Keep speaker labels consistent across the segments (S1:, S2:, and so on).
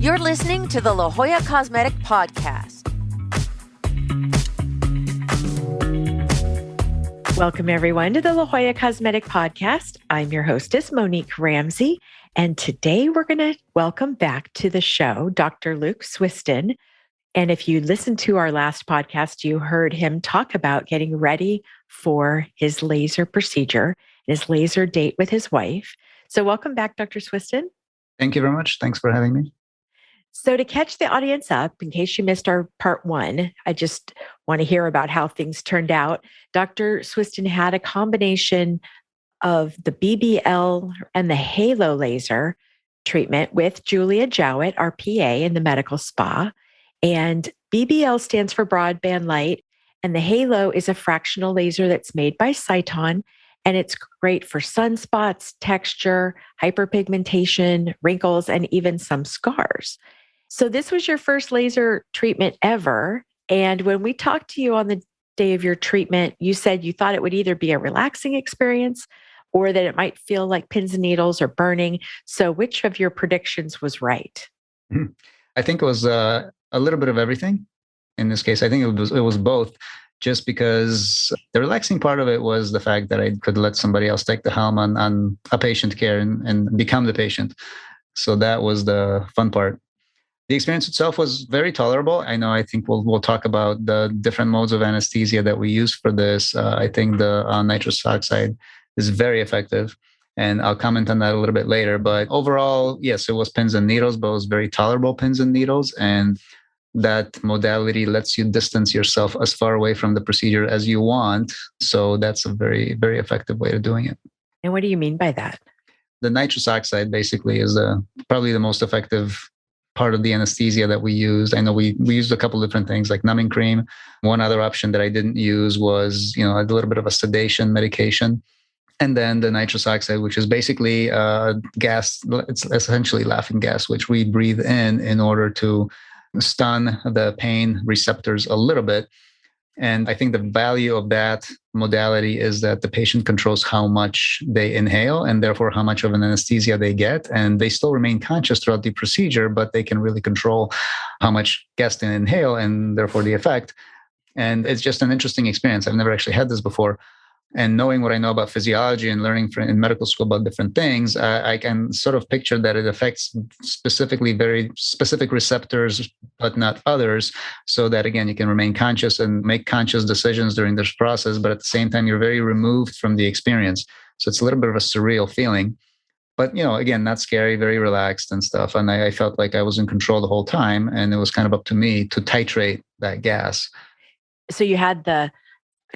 S1: You're listening to the La Jolla Cosmetic Podcast.
S2: Welcome, everyone, to the La Jolla Cosmetic Podcast. I'm your hostess, Monique Ramsey, and today we're going to welcome back to the show Dr. Luke Swistun. And if you listened to our last podcast, you heard him talk about getting ready for his laser procedure, his laser date with his wife. So welcome back, Dr. Swistun.
S3: Thank you very much. Thanks for having me.
S2: So to catch the audience up, in case you missed our part one, I just want to hear about how things turned out. Dr. Swistun had a combination of the BBL and the HALO laser treatment with Julia Jowett, our PA in the medical spa. And BBL stands for broadband light, and the HALO is a fractional laser that's made by Cyton, and it's great for sunspots, texture, hyperpigmentation, wrinkles, and even some scars. So this was your first laser treatment ever. And when we talked to you on the day of your treatment, you said you thought it would either be a relaxing experience or that it might feel like pins and needles or burning. So which of your predictions was right?
S3: I think it was a little bit of everything. In this case, I think it was both, just because the relaxing part of it was the fact that I could let somebody else take the helm on a patient care and become the patient. So that was the fun part. The experience itself was very tolerable. I think we'll talk about the different modes of anesthesia that we use for this. I think the nitrous oxide is very effective, and I'll comment on that a little bit later. But overall, yes, it was pins and needles, but it was very tolerable pins and needles. And that modality lets you distance yourself as far away from the procedure as you want. So that's a very, very effective way of doing it.
S2: And what do you mean by that?
S3: The nitrous oxide basically is probably the most effective part of the anesthesia that we used. I know we used a couple different things like numbing cream. One other option that I didn't use was, a little bit of a sedation medication. And then the nitrous oxide, which is basically gas, it's essentially laughing gas, which we breathe in order to stun the pain receptors a little bit. And I think the value of that modality is that the patient controls how much they inhale and therefore how much of an anesthesia they get. And they still remain conscious throughout the procedure, but they can really control how much gas they inhale and therefore the effect. And it's just an interesting experience. I've never actually had this before. And knowing what I know about physiology and learning in medical school about different things, I can sort of picture that it affects specifically very specific receptors, but not others. So that, again, you can remain conscious and make conscious decisions during this process. But at the same time, you're very removed from the experience. So it's a little bit of a surreal feeling. But, again, not scary, very relaxed and stuff. And I felt like I was in control the whole time. And it was kind of up to me to titrate that gas.
S2: So you had the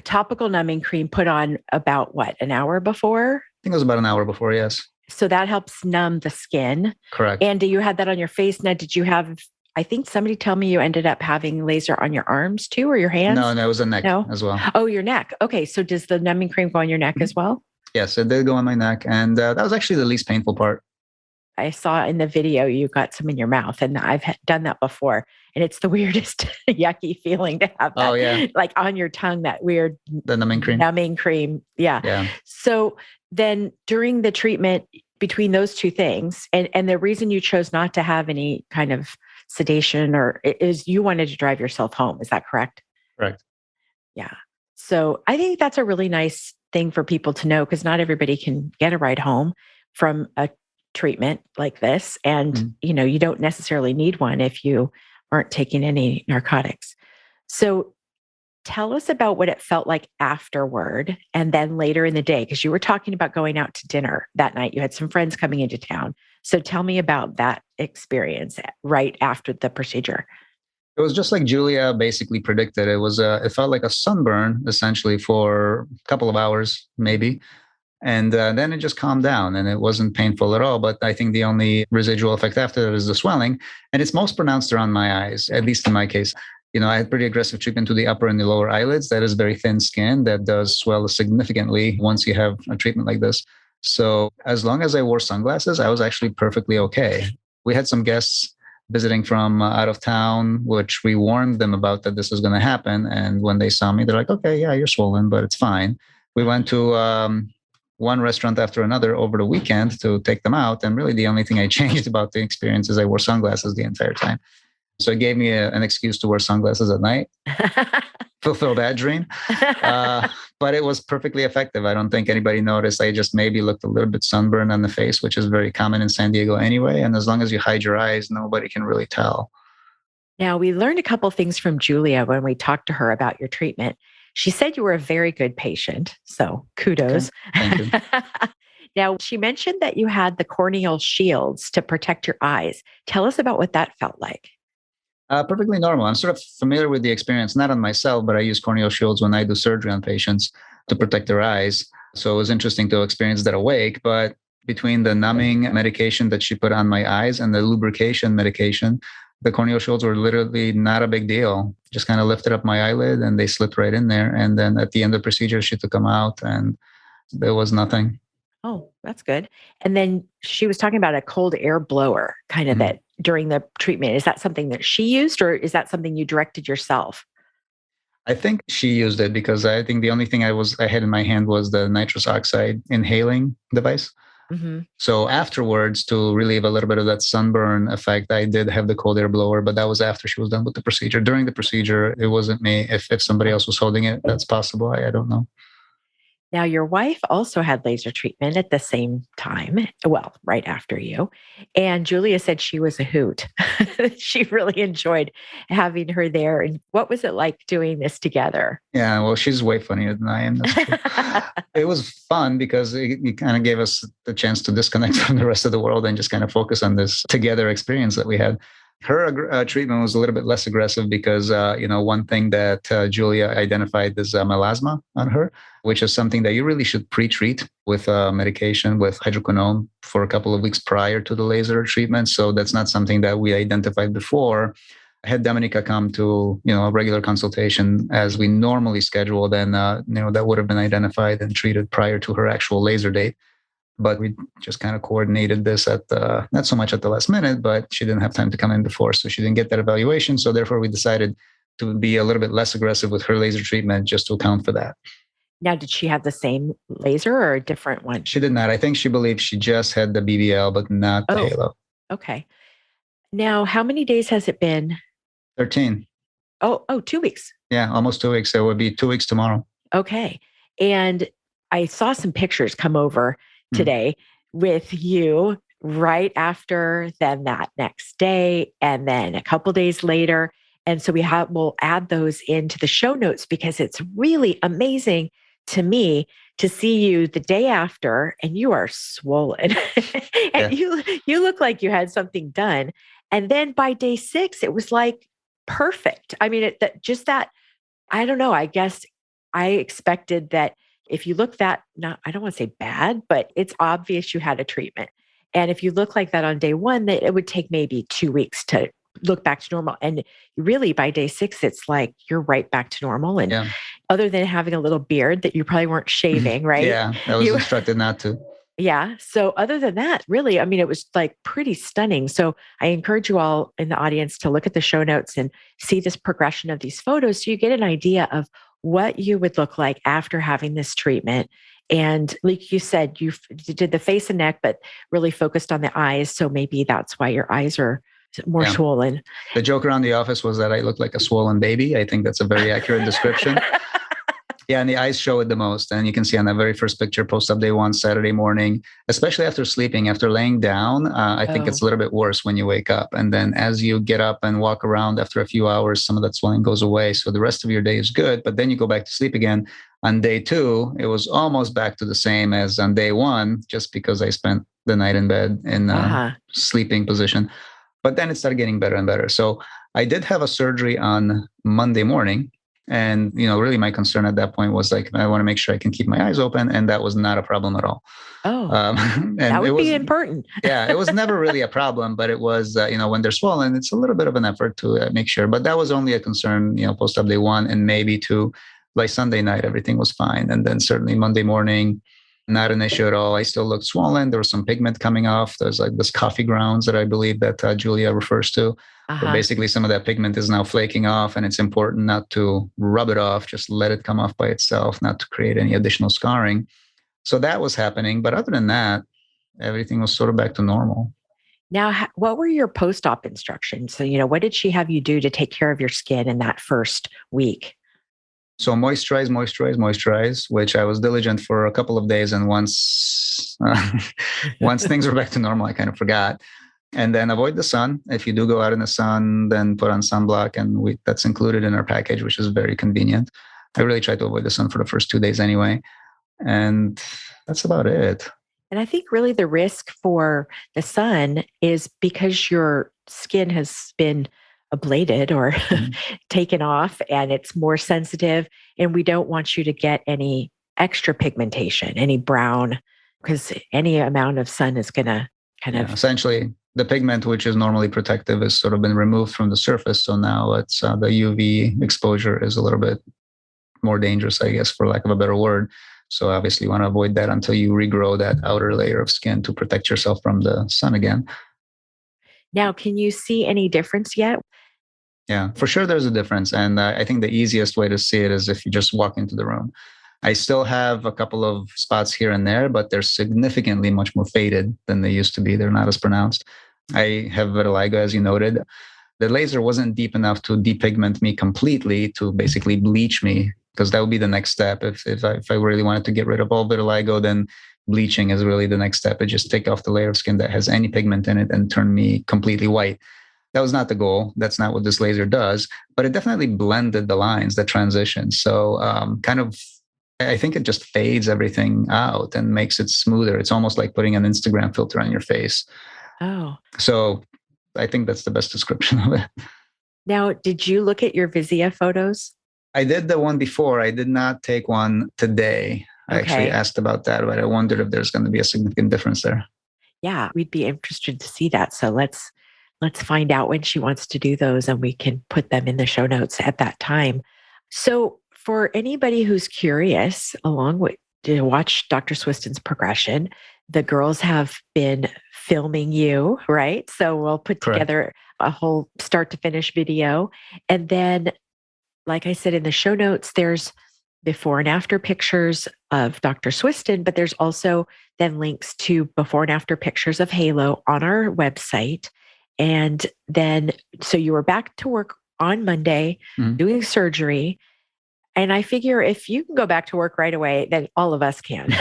S2: topical numbing cream put on about an hour before?
S3: I think it was about an hour before, yes.
S2: So that helps numb the skin.
S3: Correct.
S2: And you had that on your face. Now, did you have, I think somebody told me you ended up having laser on your arms too, or your hands?
S3: No, it was a neck as well.
S2: Oh, your neck. Okay. So does the numbing cream go on your neck as well?
S3: Yes, it did go on my neck. And that was actually the least painful part.
S2: I saw in the video you got some in your mouth, and I've done that before. And it's the weirdest yucky feeling to have that, like on your tongue, that weird
S3: the numbing cream.
S2: Yeah. So then during the treatment between those two things, and the reason you chose not to have any kind of sedation is you wanted to drive yourself home. Is that correct?
S3: Correct.
S2: Yeah. So I think that's a really nice thing for people to know, because not everybody can get a ride home from a treatment like this. And, you don't necessarily need one if you aren't taking any narcotics. So tell us about what it felt like afterward and then later in the day, because you were talking about going out to dinner that night. You had some friends coming into town. So tell me about that experience right after the procedure.
S3: It was just like Julia basically predicted. It felt like a sunburn essentially for a couple of hours, maybe. And then it just calmed down and it wasn't painful at all. But I think the only residual effect after that is the swelling. And it's most pronounced around my eyes, at least in my case. I had pretty aggressive treatment to the upper and the lower eyelids. That is very thin skin that does swell significantly once you have a treatment like this. So as long as I wore sunglasses, I was actually perfectly okay. We had some guests visiting from out of town, which we warned them about that this was going to happen. And when they saw me, they're like, okay, yeah, you're swollen, but it's fine. We went to one restaurant after another over the weekend to take them out. And really the only thing I changed about the experience is I wore sunglasses the entire time. So it gave me an excuse to wear sunglasses at night, fulfill that dream. But it was perfectly effective. I don't think anybody noticed. I just maybe looked a little bit sunburned on the face, which is very common in San Diego anyway. And as long as you hide your eyes, nobody can really tell.
S2: Now, we learned a couple things from Julia when we talked to her about your treatment. She said you were a very good patient. So kudos.
S3: Okay. Thank you.
S2: Now, she mentioned that you had the corneal shields to protect your eyes. Tell us about what that felt like.
S3: Perfectly normal. I'm sort of familiar with the experience, not on myself, but I use corneal shields when I do surgery on patients to protect their eyes. So it was interesting to experience that awake. But between the numbing medication that she put on my eyes and the lubrication medication, the corneal shields were literally not a big deal. Just kind of lifted up my eyelid and they slipped right in there. And then at the end of the procedure, she took them out and there was nothing.
S2: Oh, that's good. And then she was talking about a cold air blower kind of that during the treatment. Is that something that she used or is that something you directed yourself?
S3: I think she used it because I think the only thing I had in my hand was the nitrous oxide inhaling device.
S2: Mm-hmm.
S3: So afterwards, to relieve a little bit of that sunburn effect, I did have the cold air blower, but that was after she was done with the procedure. During the procedure, it wasn't me. If somebody else was holding it, that's possible. I don't know.
S2: Now, your wife also had laser treatment at the same time, well, right after you. And Julia said she was a hoot. She really enjoyed having her there. And what was it like doing this together?
S3: Yeah, well, she's way funnier than I am. That's true. It was fun because it kind of gave us the chance to disconnect from the rest of the world and just kind of focus on this together experience that we had. Her treatment was a little bit less aggressive because, one thing that Julia identified is melasma on her, which is something that you really should pre-treat with medication, with hydroquinone for a couple of weeks prior to the laser treatment. So that's not something that we identified before. I had Dominica come to, a regular consultation as we normally schedule, then, that would have been identified and treated prior to her actual laser date. But we just kind of coordinated this at not so much at the last minute, but she didn't have time to come in before. So she didn't get that evaluation. So therefore we decided to be a little bit less aggressive with her laser treatment just to account for that.
S2: Now, did she have the same laser or a different one?
S3: She did not. I think she believed she just had the BBL, but not the HALO.
S2: Okay. Now, how many days has it been?
S3: 13.
S2: Oh, 2 weeks.
S3: Yeah, almost 2 weeks. So it would be 2 weeks tomorrow.
S2: Okay. And I saw some pictures come over today with you right after, then that next day, and then a couple days later. And so we'll add those into the show notes because it's really amazing to me to see you the day after and you are swollen and you look like you had something done. And then by day 6, it was like perfect. I mean, I don't know, I guess I expected that if you look that, I don't want to say bad, but it's obvious you had a treatment. And if you look like that on day 1, that it would take maybe 2 weeks to look back to normal. And really by day 6, it's like you're right back to normal. And other than having a little beard that you probably weren't shaving, right?
S3: Yeah, I was instructed not to.
S2: Yeah. So other than that, really, I mean, it was like pretty stunning. So I encourage you all in the audience to look at the show notes and see this progression of these photos so you get an idea of what you would look like after having this treatment. And like you said, you did the face and neck, but really focused on the eyes. So maybe that's why your eyes are more swollen.
S3: The joke around the office was that I look like a swollen baby. I think that's a very accurate description. Yeah, and the eyes show it the most. And you can see on that very first picture, post-op day 1, Saturday morning, especially after sleeping, after laying down, I think it's a little bit worse when you wake up. And then as you get up and walk around after a few hours, some of that swelling goes away. So the rest of your day is good. But then you go back to sleep again. On day 2, it was almost back to the same as on day 1, just because I spent the night in bed in sleeping position. But then it started getting better and better. So I did have a surgery on Monday morning. And, really my concern at that point was like, I want to make sure I can keep my eyes open. And that was not a problem at all.
S2: And that would be important.
S3: Yeah, it was never really a problem, but it was, when they're swollen, it's a little bit of an effort to make sure. But that was only a concern, post-op day 1 and maybe 2. By Sunday night, everything was fine. And then certainly Monday morning, not an issue at all. I still looked swollen. There was some pigment coming off. There's like this coffee grounds that I believe that Julia refers to. But basically, some of that pigment is now flaking off, and it's important not to rub it off. Just let it come off by itself, not to create any additional scarring. So that was happening. But other than that, everything was sort of back to normal.
S2: Now, what were your post-op instructions? So, what did she have you do to take care of your skin in that first week?
S3: So moisturize, which I was diligent for a couple of days. And once things were back to normal, I kind of forgot. And then avoid the sun. If you do go out in the sun, then put on sunblock. And that's included in our package, which is very convenient. I really try to avoid the sun for the first 2 days anyway. And that's about it.
S2: And I think really the risk for the sun is because your skin has been ablated or taken off and it's more sensitive. And we don't want you to get any extra pigmentation, any brown, because any amount of sun is going to kind of...
S3: Essentially, the pigment, which is normally protective, has sort of been removed from the surface. So now it's the UV exposure is a little bit more dangerous, I guess, for lack of a better word. So obviously you want to avoid that until you regrow that outer layer of skin to protect yourself from the sun again.
S2: Now, can you see any difference yet?
S3: Yeah, for sure there's a difference. And I think the easiest way to see it is if you just walk into the room. I still have a couple of spots here and there, but they're significantly much more faded than they used to be. They're not as pronounced. I have vitiligo, as you noted. The laser wasn't deep enough to depigment me completely, to basically bleach me, because that would be the next step. If I really wanted to get rid of all vitiligo, then bleaching is really the next step. It just take off the layer of skin that has any pigment in it and turn me completely white. That was not the goal. That's not what this laser does, but it definitely blended the lines, the transition. So I think it just fades everything out and makes it smoother. It's almost like putting an Instagram filter on your face.
S2: Oh.
S3: So I think that's the best description of it.
S2: Now, did you look at your Vizia photos?
S3: I did the one before. I did not take one today. I actually asked about that, but I wondered if there's going to be a significant difference there.
S2: Yeah, we'd be interested to see that. So let's find out when she wants to do those and we can put them in the show notes at that time. So for anybody who's curious, along with to watch Dr. Swistun's progression, the girls have been filming you, right? So we'll put together a whole start to finish video. And then, like I said in the show notes, there's before and after pictures of Dr. Swistun, but there's also then links to before and after pictures of HALO on our website. And then, so you were back to work on Monday doing surgery. And I figure if you can go back to work right away, then all of us can.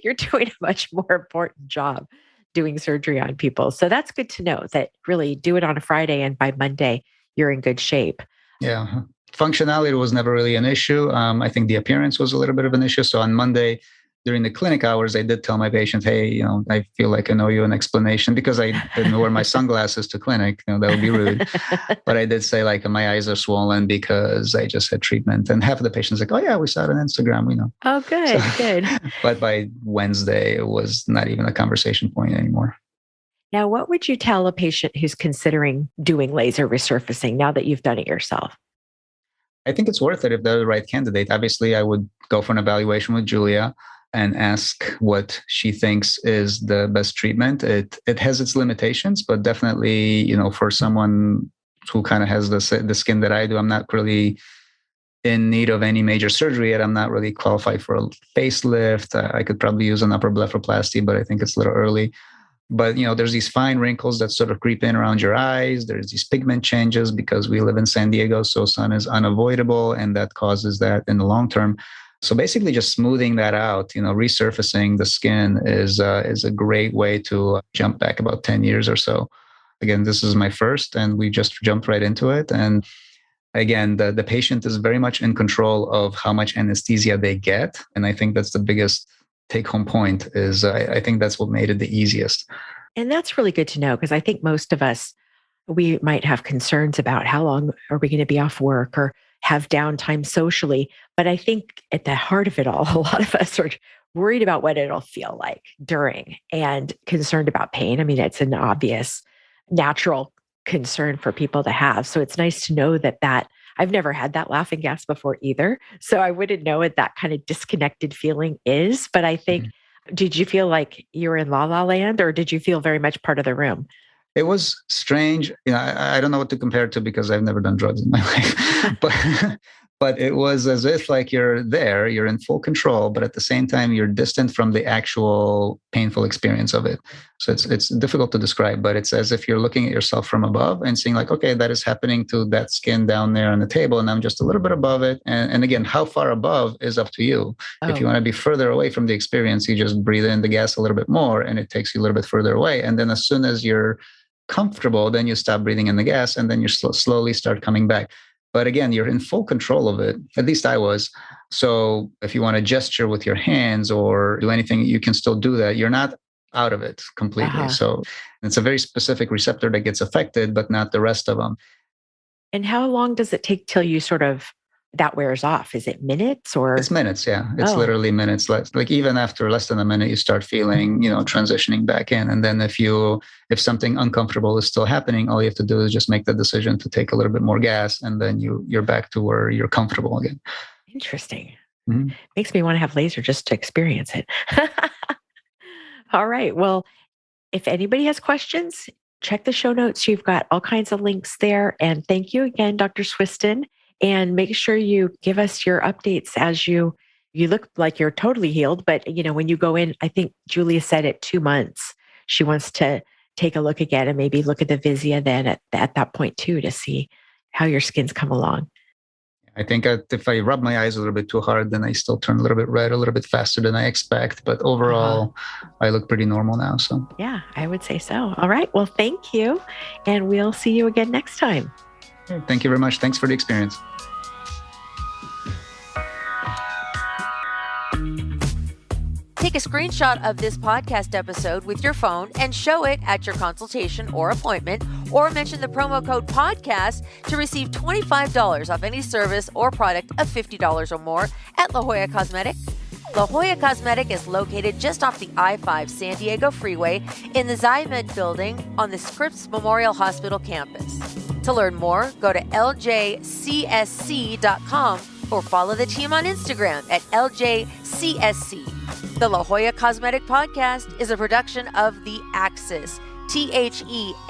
S2: You're doing a much more important job doing surgery on people. So that's good to know that really do it on a Friday and by Monday, you're in good shape.
S3: Yeah. Functionality was never really an issue. I think the appearance was a little bit of an issue. So on Monday, during the clinic hours, I did tell my patient, hey, I feel like I owe you an explanation, because I didn't wear my sunglasses to clinic. That would be rude. But I did say, like, my eyes are swollen because I just had treatment. And half of the patients like, oh yeah, we saw it on Instagram,
S2: Oh, good, good.
S3: But by Wednesday, it was not even a conversation point anymore.
S2: Now, what would you tell a patient who's considering doing laser resurfacing now that you've done it yourself?
S3: I think it's worth it if they're the right candidate. Obviously, I would go for an evaluation with Julia and ask what she thinks is the best treatment. It has its limitations, but definitely, for someone who kind of has the skin that I do, I'm not really in need of any major surgery yet. I'm not really qualified for a facelift. I could probably use an upper blepharoplasty, but I think it's a little early. But, there's these fine wrinkles that sort of creep in around your eyes. There's these pigment changes because we live in San Diego, so sun is unavoidable, and that causes that in the long term. So basically just smoothing that out, resurfacing the skin is a great way to jump back about 10 years or so. Again, this is my first, and we just jumped right into it. And again, the patient is very much in control of how much anesthesia they get. And I think that's the biggest take-home point is I think that's what made it the easiest.
S2: And that's really good to know, because I think most of us, we might have concerns about how long are we going to be off work or have downtime socially. But I think at the heart of it all, a lot of us are worried about what it'll feel like during and concerned about pain. I mean, it's an obvious, natural concern for people to have. So it's nice to know that I've never had that laughing gas before either. So I wouldn't know what that kind of disconnected feeling is. But I think, did you feel like you were in La La Land, or did you feel very much part of the room?
S3: It was strange. I don't know what to compare it to because I've never done drugs in my life. But it was as if like you're there, you're in full control, but at the same time, you're distant from the actual painful experience of it. So it's difficult to describe, but it's as if you're looking at yourself from above and seeing like, okay, that is happening to that skin down there on the table, and I'm just a little bit above it. And again, how far above is up to you. If you want to be further away from the experience, you just breathe in the gas a little bit more, and it takes you a little bit further away. And then as soon as you're comfortable, then you stop breathing in the gas, and then you slowly start coming back. But again, you're in full control of it. At least I was. So if you want to gesture with your hands or do anything, you can still do that. You're not out of it completely. So it's a very specific receptor that gets affected, but not the rest of them.
S2: And how long does it take till you sort of that wears off? Is it minutes or?
S3: It's minutes. Yeah. It's literally minutes. Like even after less than a minute, you start feeling, transitioning back in. And then if something uncomfortable is still happening, all you have to do is just make the decision to take a little bit more gas. And then you're back to where you're comfortable again.
S2: Interesting. Mm-hmm. Makes me want to have laser just to experience it. All right. Well, if anybody has questions, check the show notes. You've got all kinds of links there. And thank you again, Dr. Swistun. And make sure you give us your updates as you look like you're totally healed. But, when you go in, I think Julia said at 2 months, she wants to take a look again and maybe look at the Visia then at that point too, to see how your skin's come along.
S3: I think if I rub my eyes a little bit too hard, then I still turn a little bit red, a little bit faster than I expect. But overall, I look pretty normal now. So
S2: yeah, I would say so. All right. Well, thank you. And we'll see you again next time.
S3: Thank you very much. Thanks for the experience.
S1: Take a screenshot of this podcast episode with your phone and show it at your consultation or appointment, or mention the promo code podcast to receive $25 off any service or product of $50 or more at La Jolla Cosmetic. La Jolla Cosmetic is located just off the I-5 San Diego Freeway in the Zymed building on the Scripps Memorial Hospital campus. To learn more, go to ljcsc.com or follow the team on Instagram at ljcsc. The La Jolla Cosmetic Podcast is a production of The Axis, TheAxis.io.